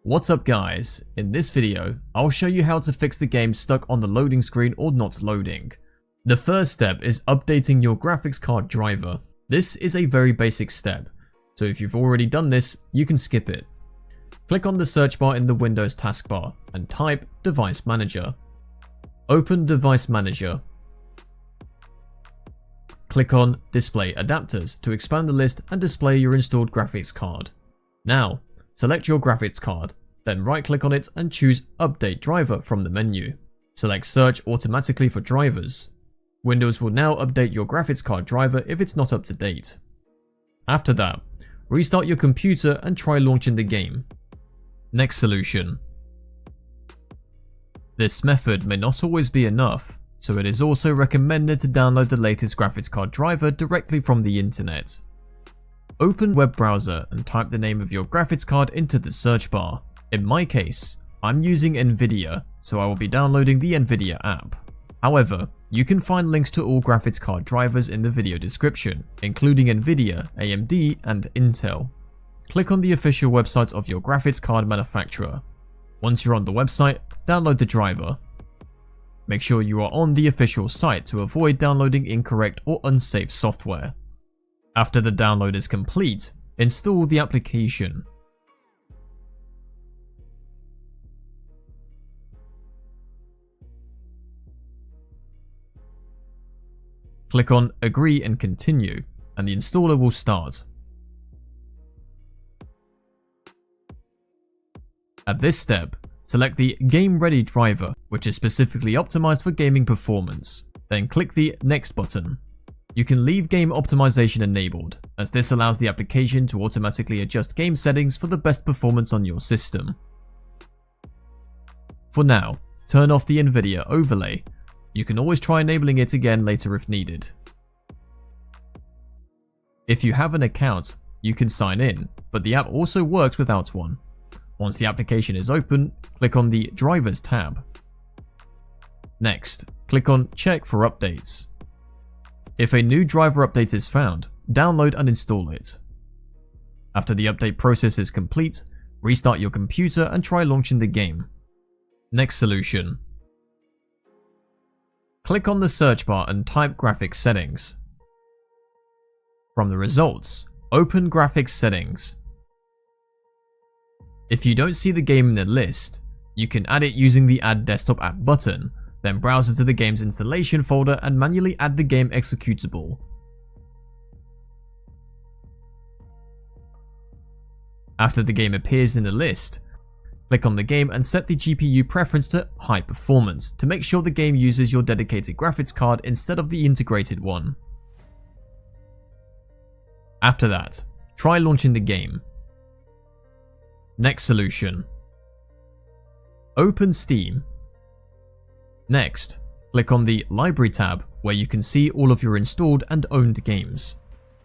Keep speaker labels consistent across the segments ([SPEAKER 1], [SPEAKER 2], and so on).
[SPEAKER 1] What's up guys, in this video I'll show you how to fix the game stuck on the loading screen or not loading. The first step is updating your graphics card driver. This is a very basic step, so if you've already done this you can skip it. Click on the search bar in the Windows taskbar and type Device Manager. Open Device Manager. Click on Display Adapters to expand the list and display your installed graphics card. Now, select your graphics card, then right click on it and choose Update Driver from the menu. Select Search automatically for drivers. Windows will now update your graphics card driver if it's not up to date. After that, restart your computer and try launching the game. Next solution. This method may not always be enough, so it is also recommended to download the latest graphics card driver directly from the internet. Open web browser and type the name of your graphics card into the search bar. In my case, I'm using Nvidia, so I will be downloading the Nvidia app. However, you can find links to all graphics card drivers in the video description, including Nvidia, AMD, and Intel. Click on the official website of your graphics card manufacturer. Once you're on the website, download the driver. Make sure you are on the official site to avoid downloading incorrect or unsafe software. After the download is complete, install the application. Click on Agree and Continue, and the installer will start. At this step, select the Game Ready driver, which is specifically optimized for gaming performance. Then click the Next button. You can leave game optimization enabled, as this allows the application to automatically adjust game settings for the best performance on your system. For now, turn off the Nvidia overlay. You can always try enabling it again later if needed. If you have an account, you can sign in, but the app also works without one. Once the application is open, click on the Drivers tab. Next, click on Check for updates. If a new driver update is found, download and install it. After the update process is complete, restart your computer and try launching the game. Next solution. Click on the search bar and type Graphics Settings. From the results, open Graphics Settings. If you don't see the game in the list, you can add it using the Add Desktop App button. Then browse it to the game's installation folder and manually add the game executable. After the game appears in the list, click on the game and set the GPU preference to High Performance to make sure the game uses your dedicated graphics card instead of the integrated one. After that, try launching the game. Next solution. Open Steam. Next, click on the Library tab where you can see all of your installed and owned games.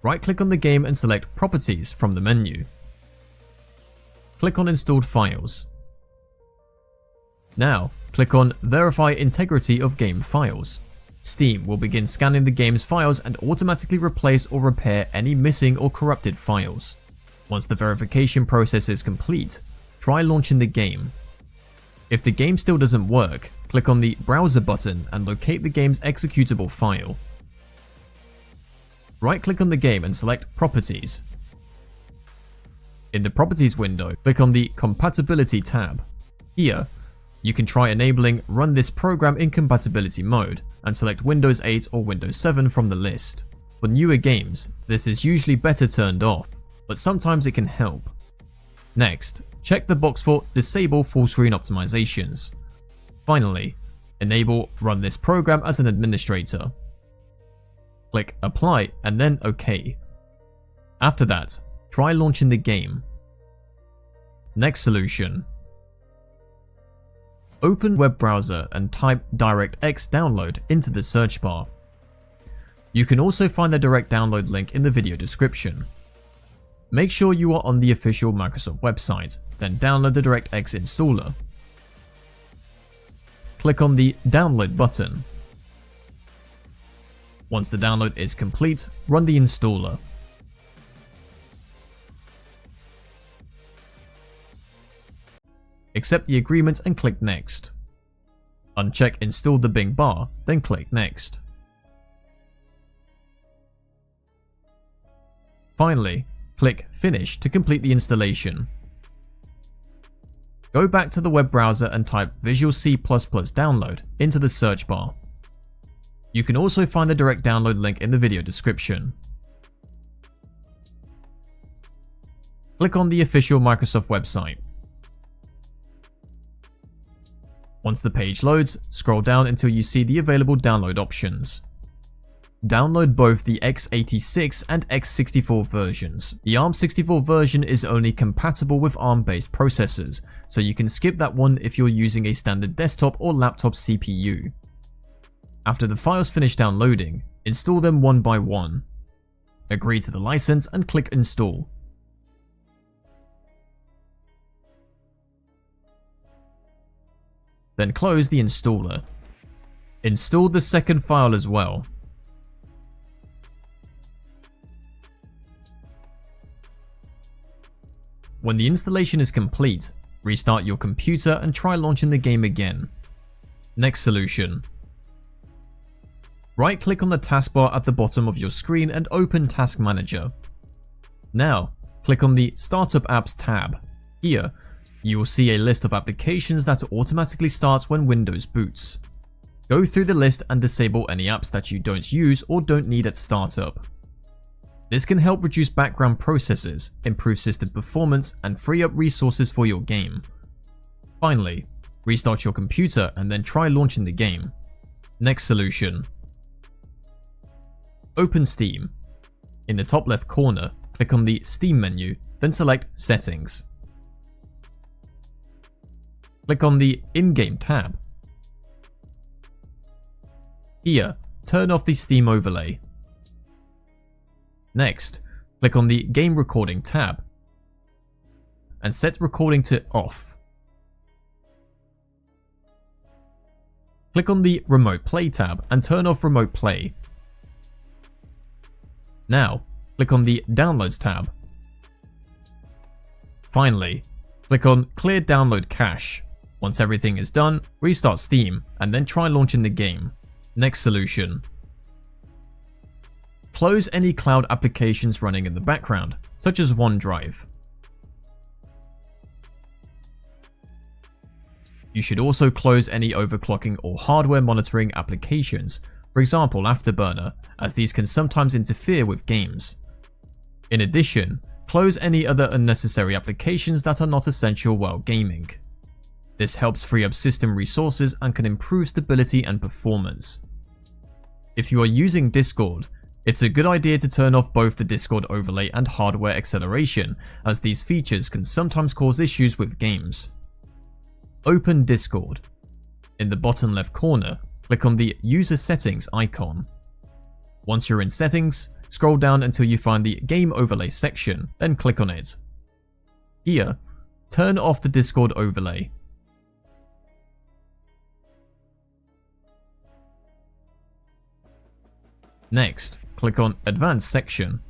[SPEAKER 1] Right-click on the game and select Properties from the menu. Click on Installed Files. Now, click on Verify Integrity of Game Files. Steam will begin scanning the game's files and automatically replace or repair any missing or corrupted files. Once the verification process is complete, try launching the game. If the game still doesn't work, click on the Browser button and locate the game's executable file. Right-click on the game and select Properties. In the Properties window, click on the Compatibility tab. Here, you can try enabling Run this program in compatibility mode and select Windows 8 or Windows 7 from the list. For newer games, this is usually better turned off, but sometimes it can help. Next, check the box for Disable Full Screen Optimizations. Finally, enable Run this program as an administrator. Click Apply and then OK. After that, try launching the game. Next solution. Open web browser and type DirectX download into the search bar. You can also find the direct download link in the video description. Make sure you are on the official Microsoft website, then download the DirectX installer. Click on the Download button. Once the download is complete, run the installer. Accept the agreement and click Next. Uncheck Install the Bing bar, then click Next. Finally, click Finish to complete the installation. Go back to the web browser and type Visual C++ download into the search bar. You can also find the direct download link in the video description. Click on the official Microsoft website. Once the page loads, scroll down until you see the available download options. Download both the x86 and x64 versions. The ARM64 version is only compatible with ARM-based processors, so you can skip that one if you're using a standard desktop or laptop CPU. After the files finish downloading, install them one by one. Agree to the license and click Install. Then close the installer. Install the second file as well. When the installation is complete, restart your computer and try launching the game again. Next solution. Right-click on the taskbar at the bottom of your screen and open Task Manager. Now, click on the Startup Apps tab. Here, you will see a list of applications that automatically starts when Windows boots. Go through the list and disable any apps that you don't use or don't need at startup. This can help reduce background processes, improve system performance, and free up resources for your game. Finally, restart your computer and then try launching the game. Next solution. Open Steam. In the top left corner, click on the Steam menu, then select Settings. Click on the In-Game tab. Here, turn off the Steam overlay. Next, click on the Game Recording tab and set recording to Off. Click on the Remote Play tab and turn off Remote Play. Now, click on the Downloads tab. Finally, click on Clear Download Cache. Once everything is done, restart Steam and then try launching the game. Next solution. Close any cloud applications running in the background, such as OneDrive. You should also close any overclocking or hardware monitoring applications, for example Afterburner, as these can sometimes interfere with games. In addition, close any other unnecessary applications that are not essential while gaming. This helps free up system resources and can improve stability and performance. If you are using Discord, it's a good idea to turn off both the Discord overlay and hardware acceleration, as these features can sometimes cause issues with games. Open Discord. In the bottom left corner, click on the User Settings icon. Once you're in Settings, scroll down until you find the Game Overlay section, then click on it. Here, turn off the Discord overlay. Next, click on Advanced section.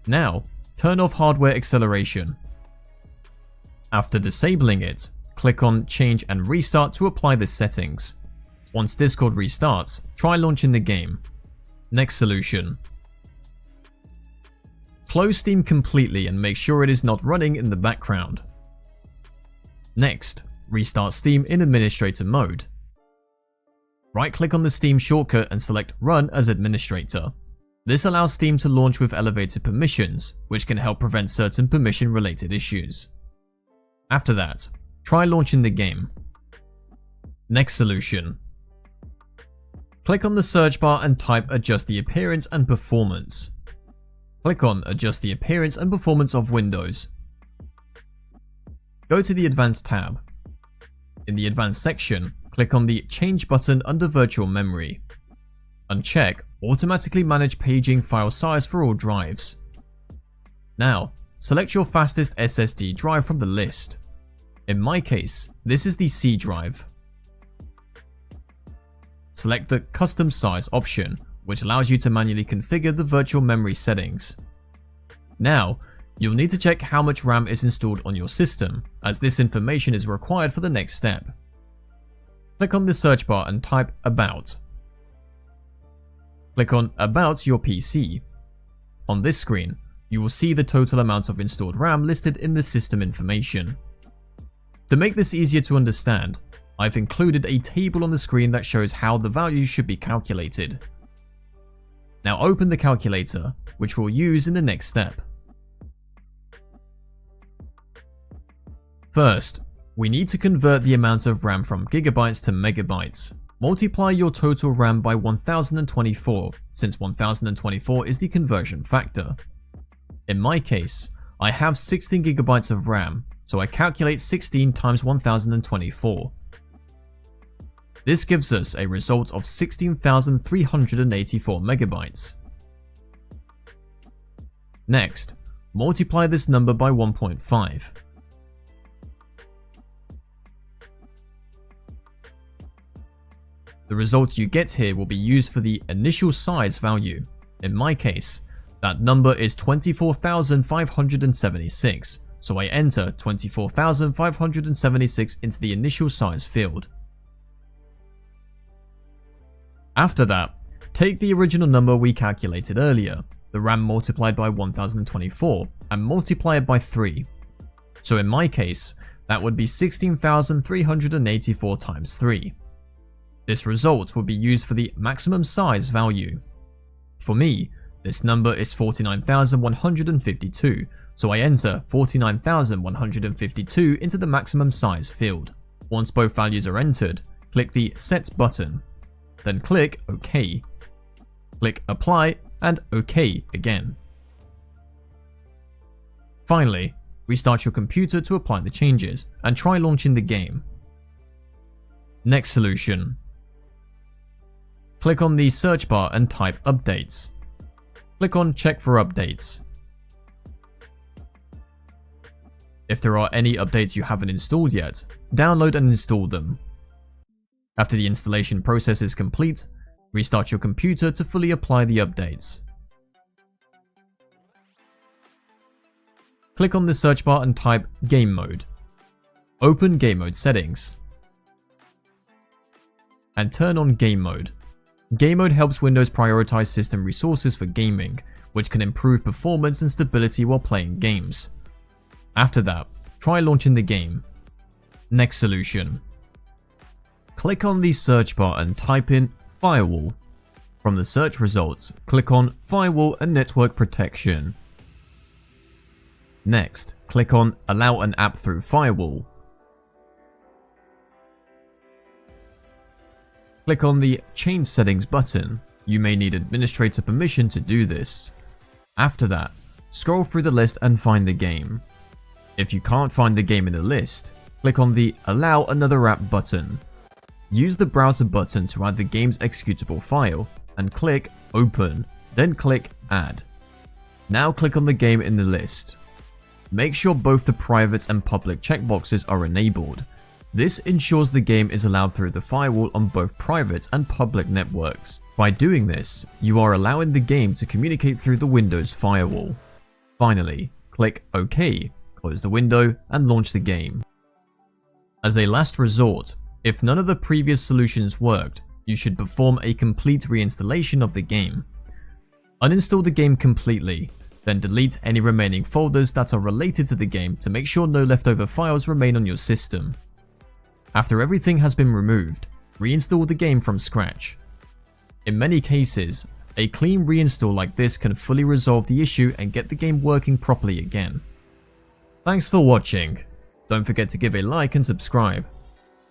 [SPEAKER 1] Now, turn off hardware acceleration. After disabling it, click on Change and Restart to apply the settings. Once Discord restarts, try launching the game. Next solution. Close Steam completely and make sure it is not running in the background. Next, restart Steam in administrator mode. Right-click on the Steam shortcut and select Run as administrator. This allows Steam to launch with elevated permissions, which can help prevent certain permission-related issues. After that, try launching the game. Next solution. Click on the search bar and type Adjust the appearance and performance. Click on Adjust the appearance and performance of Windows. Go to the Advanced tab. In the Advanced section, click on the Change button under Virtual Memory. Uncheck Automatically Manage Paging File Size for all drives. Now, select your fastest SSD drive from the list. In my case, this is the C drive. Select the Custom Size option, which allows you to manually configure the virtual memory settings. Now, You'll need to check how much RAM is installed on your system, as this information is required for the next step. Click on the search bar and type About. Click on About your PC. On this screen, you will see the total amount of installed RAM listed in the system information. To make this easier to understand, I've included a table on the screen that shows how the value should be calculated. Now open the calculator, which we'll use in the next step. First, we need to convert the amount of RAM from gigabytes to megabytes. Multiply your total RAM by 1024, since 1024 is the conversion factor. In my case, I have 16 gigabytes of RAM, so I calculate 16 times 1024. This gives us a result of 16,384 megabytes. Next, multiply this number by 1.5. The result you get here will be used for the initial size value. In my case, that number is 24,576, so I enter 24,576 into the initial size field. After that, take the original number we calculated earlier, the RAM multiplied by 1024, and multiply it by 3. So in my case, that would be 16,384 times 3. This result would be used for the maximum size value. For me, this number is 49,152, so I enter 49,152 into the maximum size field. Once both values are entered, click the Set button, then click OK. Click Apply and OK again. Finally, restart your computer to apply the changes and try launching the game. Next solution. Click on the search bar and type Updates. Click on Check for updates. If there are any updates you haven't installed yet, download and install them. After the installation process is complete, restart your computer to fully apply the updates. Click on the search bar and type Game Mode. Open Game Mode settings and turn on Game Mode. Game Mode helps Windows prioritize system resources for gaming, which can improve performance and stability while playing games. After that, try launching the game. Next solution. Click on the search bar and type in Firewall. From the search results, click on Firewall and Network Protection. Next, click on Allow an app through Firewall. Click on the Change Settings button. You may need administrator permission to do this. After that, scroll through the list and find the game. If you can't find the game in the list, click on the Allow another app button. Use the browser button to add the game's executable file and click Open, then click Add. Now click on the game in the list. Make sure both the private and public checkboxes are enabled. This ensures the game is allowed through the firewall on both private and public networks. By doing this, you are allowing the game to communicate through the Windows firewall. Finally, click OK, close the window, and launch the game. As a last resort, if none of the previous solutions worked, you should perform a complete reinstallation of the game. Uninstall the game completely, then delete any remaining folders that are related to the game to make sure no leftover files remain on your system. After everything has been removed, reinstall the game from scratch. In many cases, a clean reinstall like this can fully resolve the issue and get the game working properly again. Thanks for watching. Don't forget to give a like and subscribe.